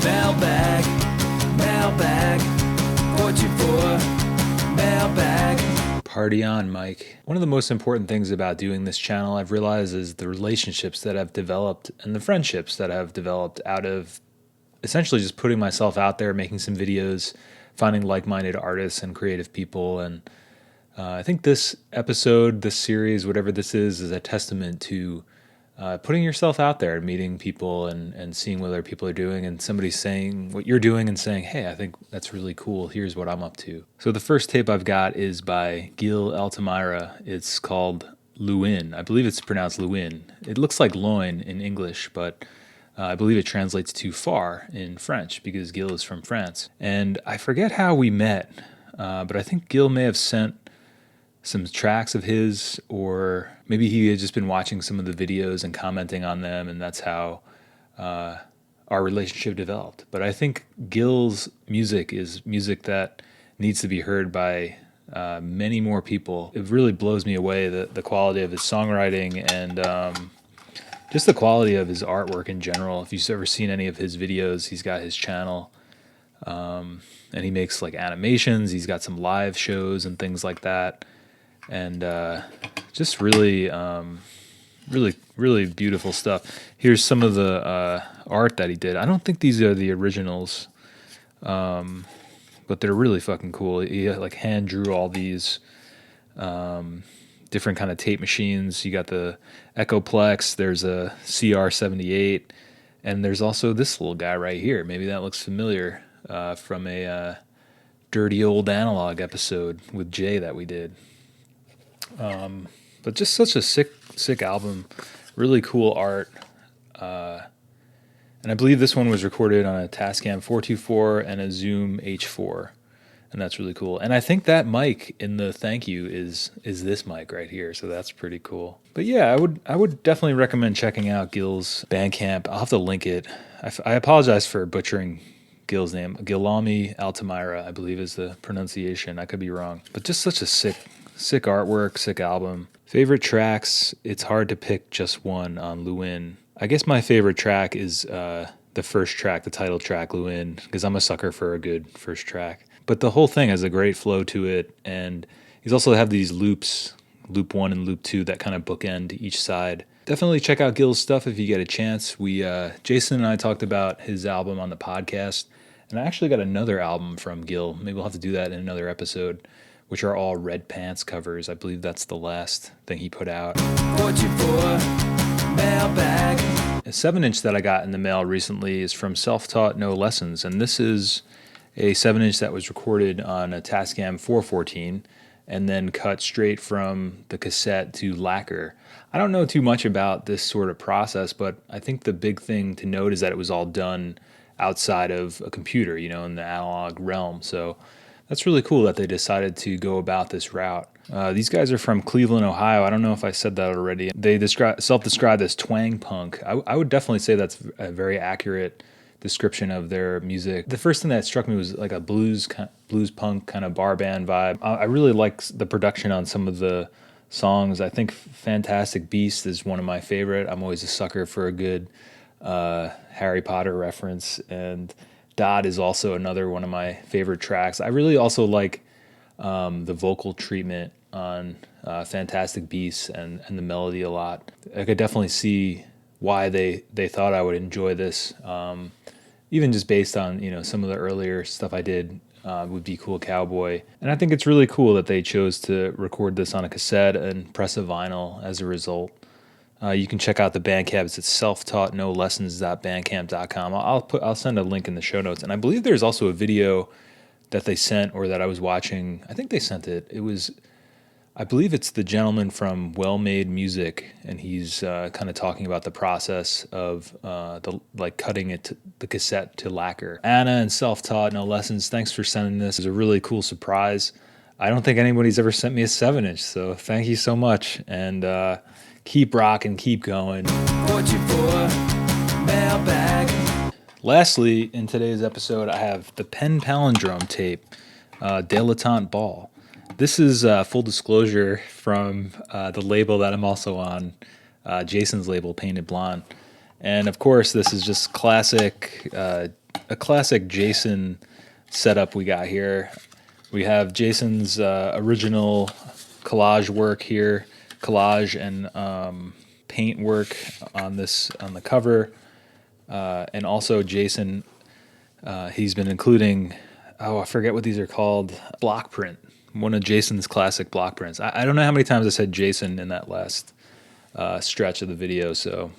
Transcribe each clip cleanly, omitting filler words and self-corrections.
Mailbag, mailbag, 424, mailbag. Party on, Mike. One of the most important things about doing this channel, I've realized, is the relationships that I've developed and the friendships that I've developed out of essentially just putting myself out there, making some videos, finding like-minded artists and creative people. And I think this episode, this series, whatever this is a testament to putting yourself out there, meeting people and seeing what other people are doing, and somebody saying what you're doing and saying, hey, I think that's really cool. Here's what I'm up to. So the first tape I've got is by Guillaume Altamira. It's called Luin. I believe it's pronounced Luin. It looks like loin in English, but I believe it translates to far in French because Gil is from France. And I forget how we met, but I think Gil may have sent some tracks of his, or maybe he had just been watching some of the videos and commenting on them, and that's how our relationship developed. But I think Gil's music is music that needs to be heard by many more people. It really blows me away, the quality of his songwriting and just the quality of his artwork in general. If you've ever seen any of his videos, he's got his channel, and he makes like animations. He's got some live shows and things like that. And just really, really beautiful stuff. Here's some of the art that he did. I don't think these are the originals, but they're really fucking cool. He like hand drew all these different kind of tape machines. You got the Echoplex. There's a CR78, and there's also this little guy right here. Maybe that looks familiar from a Dirty Old Analog episode with Jay that we did. But just such a sick album, really cool art. And I believe this one was recorded on a Tascam 424 and a Zoom H4, and that's really cool. And I think that mic in the thank you is this mic right here, so that's pretty cool. But yeah, I would definitely recommend checking out Gil's Bandcamp. I'll have to link it. I apologize for butchering Gil's name. Guillaume Altamira, I believe is the pronunciation. I could be wrong. But just such a sick artwork, sick album. Favorite tracks, it's hard to pick just one on Luin. I guess my favorite track is the first track, the title track, Luin, because I'm a sucker for a good first track. But the whole thing has a great flow to it, and he's also have these loops, loop 1 and loop 2, that kind of bookend each side. Definitely check out Gil's stuff if you get a chance. Jason and I talked about his album on the podcast, and I actually got another album from Gil. Maybe we'll have to do that in another episode, which are all Red Pants covers. I believe that's the last thing he put out. 424, mailbag. A 7-inch that I got in the mail recently is from Self-Taught No Lessons, and this is a 7-inch that was recorded on a Tascam 414 and then cut straight from the cassette to lacquer. I don't know too much about this sort of process, but I think the big thing to note is that it was all done outside of a computer, in the analog realm. So that's really cool that they decided to go about this route. These guys are from Cleveland, Ohio. I don't know if I said that already. They self-described as twang punk. I would definitely say that's a very accurate description of their music. The first thing that struck me was like a blues punk kind of bar band vibe. I really like the production on some of the songs. I think Fantastic Beast is one of my favorite. I'm always a sucker for a good Harry Potter reference, and Dot is also another one of my favorite tracks. I really also like the vocal treatment on Fantastic Beasts and the melody a lot. I could definitely see why they thought I would enjoy this, even just based on some of the earlier stuff I did with Be Cool Cowboy. And I think it's really cool that they chose to record this on a cassette and press a vinyl as a result. You can check out the Bandcamp. It's at selftaughtonolessons.bandcamp.com. I'll send a link in the show notes. And I believe there's also a video that they sent, or that I was watching. I think they sent it. I believe it's the gentleman from Well Made Music, and he's kind of talking about the process of cutting the cassette to lacquer. Anna and Self-Taught No Lessons, thanks for sending this. It's a really cool surprise. I don't think anybody's ever sent me a 7-inch, so thank you so much. And keep rocking, keep going. 424, mailbag. Lastly, in today's episode, I have the Pen Palindrome tape, Dilettante Ball. This is full disclosure from the label that I'm also on, Jason's label, Painted Blonde. And of course, this is just classic a classic Jason setup we got here. We have Jason's original collage work here, collage and paint work on the cover, and also Jason. He's been including, I forget what these are called, block print. One of Jason's classic block prints. I don't know how many times I said Jason in that last stretch of the video, so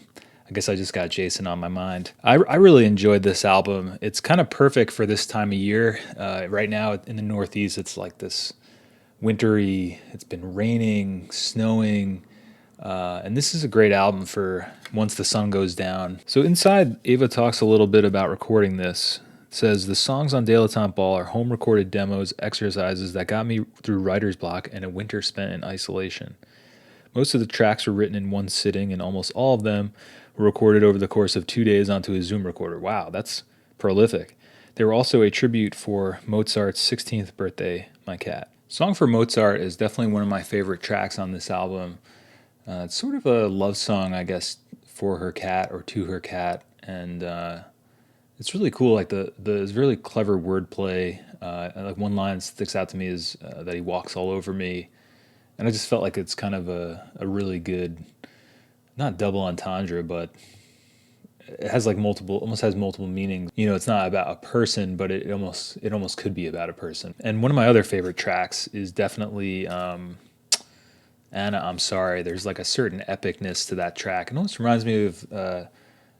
I guess I just got Jason on my mind. I really enjoyed this album. It's kind of perfect for this time of year. Right now in the Northeast, it's like this wintry, it's been raining, snowing, and this is a great album for once the sun goes down. So inside, Ava talks a little bit about recording this. It says, the songs on Dilettante Ball are home recorded demos, exercises that got me through writer's block and a winter spent in isolation. Most of the tracks were written in one sitting, and almost all of them were recorded over the course of 2 days onto a Zoom recorder. Wow, that's prolific. They were also a tribute for Mozart's 16th birthday, my cat. Song for Mozart is definitely one of my favorite tracks on this album. It's sort of a love song, I guess, for her cat or to her cat, and it's really cool. Like the really clever wordplay. Like one line sticks out to me is that he walks all over me, and I just felt like it's kind of a really good, not double entendre, but it has like almost has multiple meanings. You know, it's not about a person, but it almost could be about a person. And one of my other favorite tracks is definitely Anna, I'm Sorry. There's like a certain epicness to that track. It almost reminds me of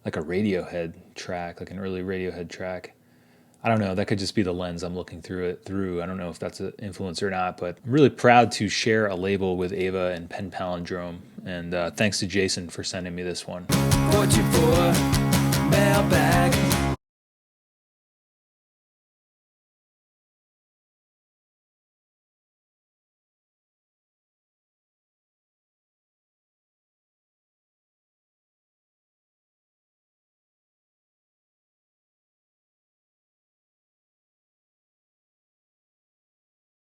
like a Radiohead track, like an early Radiohead track. I don't know. That could just be the lens I'm looking through. I don't know if that's an influence or not, but I'm really proud to share a label with Ava and Pen Palindrome. And thanks to Jason for sending me this one. 44 Mailbag.